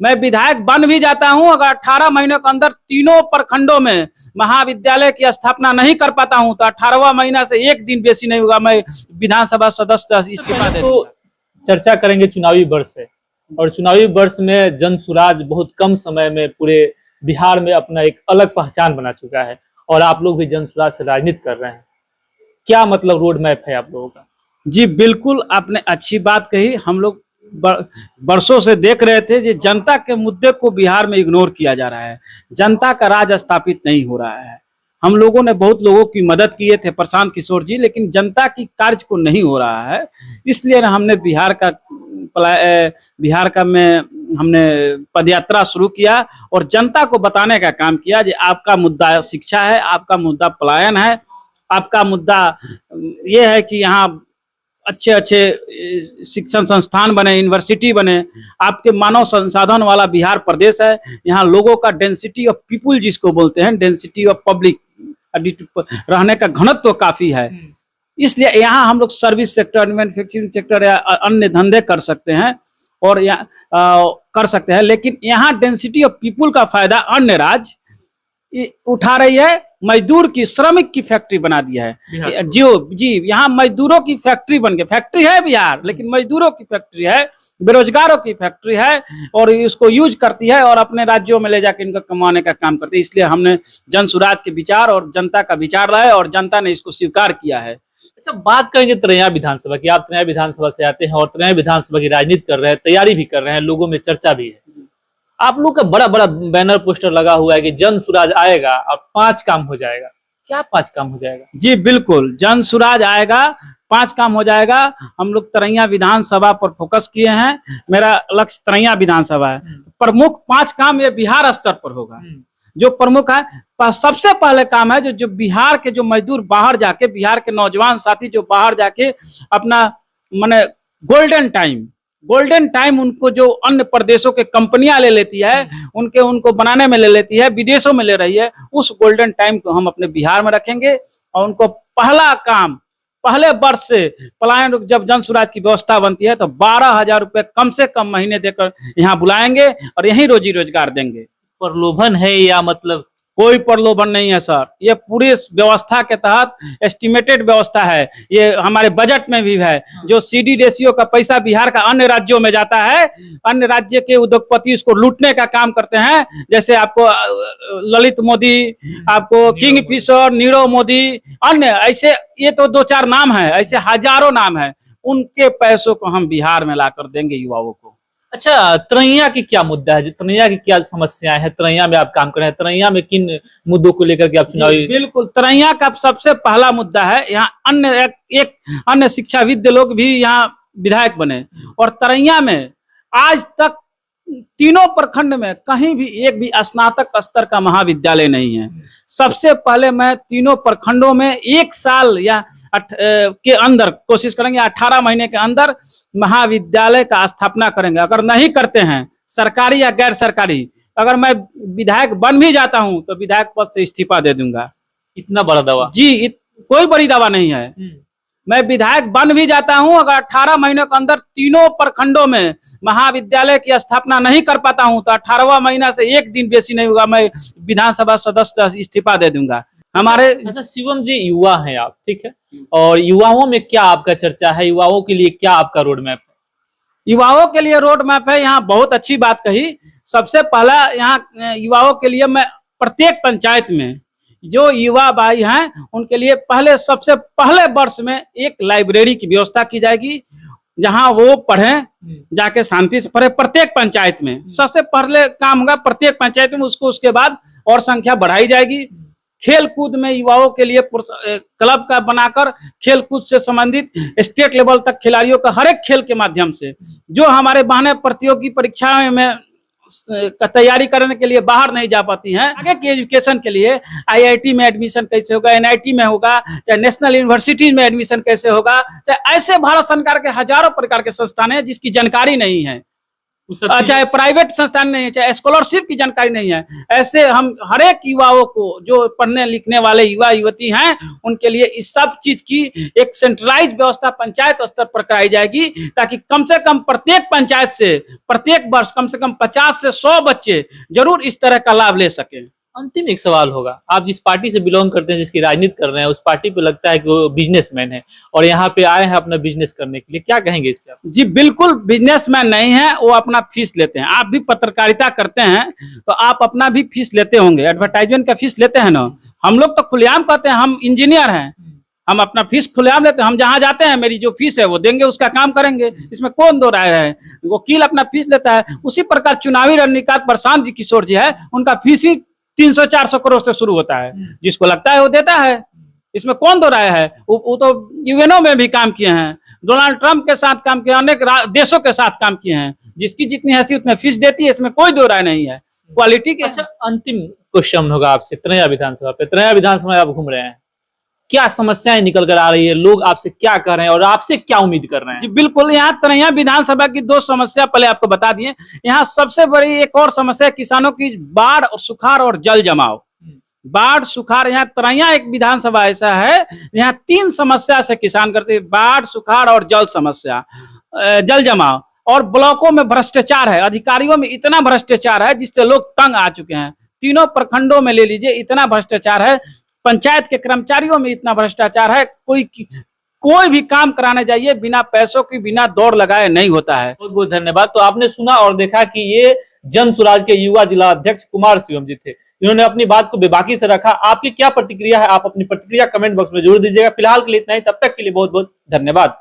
मैं विधायक बन भी जाता हूं, अगर 18 महीनों के अंदर तीनों प्रखंडों में महाविद्यालय की स्थापना नहीं कर पाता हूं तो 18वां महीना से एक दिन बेसी नहीं होगा, मैं विधानसभा सदस्य इस्तीफा दे दूंगा। चर्चा करेंगे चुनावी वर्ष से, और चुनावी वर्ष में जन सुराज बहुत कम समय में पूरे बिहार में अपना एक अलग पहचान बना चुका है, और आप लोग भी जन सुराज से राजनीति कर रहे हैं। क्या मतलब रोड मैप है आप लोगों का? जी बिल्कुल, आपने अच्छी बात कही। हम लोग बरसों से देख रहे थे कि जनता के मुद्दे को बिहार में इग्नोर किया जा रहा है, जनता का राज स्थापित नहीं हो रहा है। हम लोगों ने बहुत लोगों की मदद किए थे, प्रशांत किशोर जी, लेकिन जनता की कार्य को नहीं हो रहा है। इसलिए हमने बिहार का में हमने पदयात्रा शुरू किया और जनता को बताने का काम किया कि आपका मुद्दा शिक्षा है, आपका मुद्दा पलायन है, आपका मुद्दा ये है कि यहाँ अच्छे अच्छे शिक्षण संस्थान बने, यूनिवर्सिटी बने। आपके मानव संसाधन वाला बिहार प्रदेश है, यहाँ लोगों का डेंसिटी ऑफ पीपुल जिसको बोलते हैं, डेंसिटी ऑफ पब्लिक रहने का घनत्व काफी है। इसलिए यहाँ हम लोग सर्विस सेक्टर, मैन्युफैक्चरिंग सेक्टर या अन्य धंधे कर सकते हैं और यहाँ कर सकते हैं, लेकिन यहाँ डेंसिटी ऑफ पीपुल का फायदा अन्य राज्य उठा रही है। मजदूर की, श्रमिक की फैक्ट्री बना दिया है जी। यहाँ मजदूरों की फैक्ट्री बन गई। फैक्ट्री है बिहार, लेकिन मजदूरों की फैक्ट्री है, बेरोजगारों की फैक्ट्री है, और इसको यूज करती है और अपने राज्यों में ले जाकर इनको कमाने का काम करती है। इसलिए हमने जन सुराज के विचार और जनता का विचार लाए और जनता ने इसको स्वीकार किया है। अच्छा, बात करेंगे तरैया विधानसभा की। आप तरैया विधानसभा से आते हैं और तरैया विधानसभा की राजनीति कर रहे हैं, तैयारी भी कर रहे हैं, लोगों में चर्चा भी है। आप लोग का बड़ा बड़ा बैनर पोस्टर लगा हुआ है कि जन सुराज आएगा और 5 काम हो जाएगा। क्या 5 काम हो जाएगा? जी बिल्कुल, जन सुराज आएगा, 5 काम हो जाएगा। हम लोग तरैया विधानसभा पर फोकस किए हैं। मेरा लक्ष्य तरैया विधानसभा है। प्रमुख 5 काम ये बिहार स्तर पर होगा। जो प्रमुख है, सबसे पहले काम है जो बिहार के जो मजदूर बाहर जाके, बिहार के नौजवान साथी जो बाहर जाके अपना माने गोल्डन टाइम उनको जो अन्य प्रदेशों के कंपनियां ले लेती है, उनको बनाने में ले लेती है, विदेशों में ले रही है, उस गोल्डन टाइम को हम अपने बिहार में रखेंगे। और उनको पहला काम, पहले वर्ष से पलायन, जब जन सुराज की व्यवस्था बनती है तो 12,000 रुपए कम से कम महीने देकर यहाँ बुलाएंगे और यही रोजी रोजगार देंगे। प्रलोभन है या मतलब? कोई प्रलोभन नहीं है सर, ये पूरी व्यवस्था के तहत एस्टिमेटेड व्यवस्था है। ये हमारे बजट में भी है। जो सीडी रेशियो का पैसा बिहार का अन्य राज्यों में जाता है, अन्य राज्य के उद्योगपति उसको लूटने का काम करते हैं। जैसे आपको ललित मोदी, आपको किंग फिशर, नीरव मोदी, अन्य ऐसे, ये तो 2-4 नाम है, ऐसे हजारों नाम है। उनके पैसों को हम बिहार में लाकर देंगे युवाओं को। अच्छा, तरैया की क्या मुद्दा है? तरैया की क्या समस्याएं हैं? तरैया में आप काम कर रहे हैं, तरैया में किन मुद्दों को लेकर के आप चुनावी? बिल्कुल, तरैया का सबसे पहला मुद्दा है, यहाँ अन्य शिक्षाविद लोग भी यहाँ विधायक बने, और तरैया में आज तक तीनों प्रखंड में कहीं भी एक भी स्नातक स्तर का महाविद्यालय नहीं है। सबसे पहले मैं तीनों प्रखंडों में 1 साल या के अंदर कोशिश करेंगे, 18 महीने के अंदर महाविद्यालय का स्थापना करेंगे। अगर नहीं करते हैं, सरकारी या गैर सरकारी, अगर मैं विधायक बन भी जाता हूं तो विधायक पद से इस्तीफा दे दूंगा। इतना बड़ा दावा? जी, कोई बड़ी दावा नहीं है। मैं विधायक बन भी जाता हूं, अगर 18 महीनों के अंदर तीनों प्रखंडों में महाविद्यालय की स्थापना नहीं कर पाता हूं तो 18वां महीना से एक दिन बेसी नहीं होगा, मैं विधानसभा सदस्य इस्तीफा दे दूंगा। हमारे अच्छा शिवम जी, युवा हैं आप, ठीक है, और युवाओं में क्या आपका चर्चा है? युवाओं के लिए क्या आपका रोड मैप है? युवाओं के लिए रोड मैप है, यहाँ बहुत अच्छी बात कही। सबसे पहला यहाँ युवाओं के लिए मैं प्रत्येक पंचायत में जो युवा भाई हैं उनके लिए सबसे पहले वर्ष में एक लाइब्रेरी की व्यवस्था की जाएगी, जहां वो पढ़ें, जाके शांति से पढ़े। प्रत्येक पंचायत में सबसे पहले काम होगा, प्रत्येक पंचायत में उसको, उसके बाद और संख्या बढ़ाई जाएगी। खेल कूद में युवाओं के लिए क्लब का बनाकर खेल कूद से संबंधित स्टेट लेवल तक खिलाड़ियों का हर एक खेल के माध्यम से, जो हमारे बहनें प्रतियोगी परीक्षाओं में का तैयारी करने के लिए बाहर नहीं जा पाती हैं, आगे की एजुकेशन के लिए आईआईटी में एडमिशन कैसे होगा, एनआईटी में होगा, चाहे नेशनल यूनिवर्सिटी में एडमिशन कैसे होगा, चाहे ऐसे भारत सरकार के हजारों प्रकार के संस्थान हैं जिसकी जानकारी नहीं है। उस सब चीजें- चाहे प्राइवेट संस्थान नहीं है, चाहे स्कॉलरशिप की जानकारी नहीं है, ऐसे हम हर एक युवाओं को, जो पढ़ने लिखने वाले युवा युवती हैं, उनके लिए इस सब चीज की एक सेंट्रलाइज व्यवस्था पंचायत स्तर पर कराई जाएगी, ताकि कम से कम प्रत्येक पंचायत से प्रत्येक वर्ष कम से कम 50 से 100 बच्चे जरूर इस तरह का लाभ ले सकें। अंतिम एक सवाल होगा, आप जिस पार्टी से बिलोंग करते हैं, जिसकी राजनीति कर रहे हैं, उस पार्टी पे लगता है कि वो बिजनेसमैन है और यहाँ पे आए हैं अपना बिजनेस करने के लिए, क्या कहेंगे इस पे आप? जी बिल्कुल बिजनेसमैन नहीं है, वो अपना फीस लेते हैं। आप भी पत्रकारिता करते हैं तो आप अपना भी फीस लेते होंगे, एडवर्टाइजमेंट का फीस लेते हैं ना। हम लोग तो खुलेआम कहते हैं हम इंजीनियर हैं, हम अपना फीस खुलेआम लेते हैं। हम जहाँ जाते हैं मेरी जो फीस है वो देंगे, उसका काम करेंगे, इसमें कौन दो राय है। वकील अपना फीस लेता है। उसी प्रकार चुनावी रणनीतिकार प्रशांत जी किशोर जी है, उनका फीस ही 300-400 करोड़ से शुरू होता है। जिसको लगता है वो देता है, इसमें कौन दो राय है। वो तो यूएनओ में भी काम किए हैं, डोनाल्ड ट्रंप के साथ काम किया, अनेक देशों के साथ काम किए हैं। जिसकी जितनी हैसियत उतने फीस देती है, इसमें कोई दो राय नहीं है। क्वालिटी के अच्छा, अंतिम क्वेश्चन होगा आपसे, तरैया विधानसभा पे। तरैया विधानसभा में आप घूम रहे हैं, क्या समस्याएं निकल कर आ रही है, लोग आपसे क्या कह रहे हैं और आपसे क्या उम्मीद कर रहे जी हैं? बिल्कुल, यहाँ तरैया विधानसभा की 2 समस्या पहले आपको बता दिए। यहाँ सबसे बड़ी एक और समस्या किसानों की बाढ़ और सुखाड़ और जल जमाव। बाढ़ सुखाड़, यहाँ तरैया एक विधानसभा ऐसा है, यहाँ 3 समस्या से किसान करते हैं, बाढ़ सुखाड़ और जल समस्या, जल जमाव। और ब्लॉकों में भ्रष्टाचार है, अधिकारियों में इतना भ्रष्टाचार है जिससे लोग तंग आ चुके हैं। तीनों प्रखंडों में ले लीजिए, इतना भ्रष्टाचार है। पंचायत के कर्मचारियों में इतना भ्रष्टाचार है, कोई भी काम कराने जाइए बिना पैसों की, बिना दौड़ लगाए नहीं होता है। बहुत बहुत धन्यवाद। तो आपने सुना और देखा कि ये जन स्वराज के युवा जिला अध्यक्ष कुमार शिवम जी थे। इन्होंने अपनी बात को बेबाकी से रखा। आपकी क्या प्रतिक्रिया है, आप अपनी प्रतिक्रिया कमेंट बॉक्स में जरूर दीजिएगा। फिलहाल के लिए इतना ही, तब तक के लिए बहुत बहुत धन्यवाद।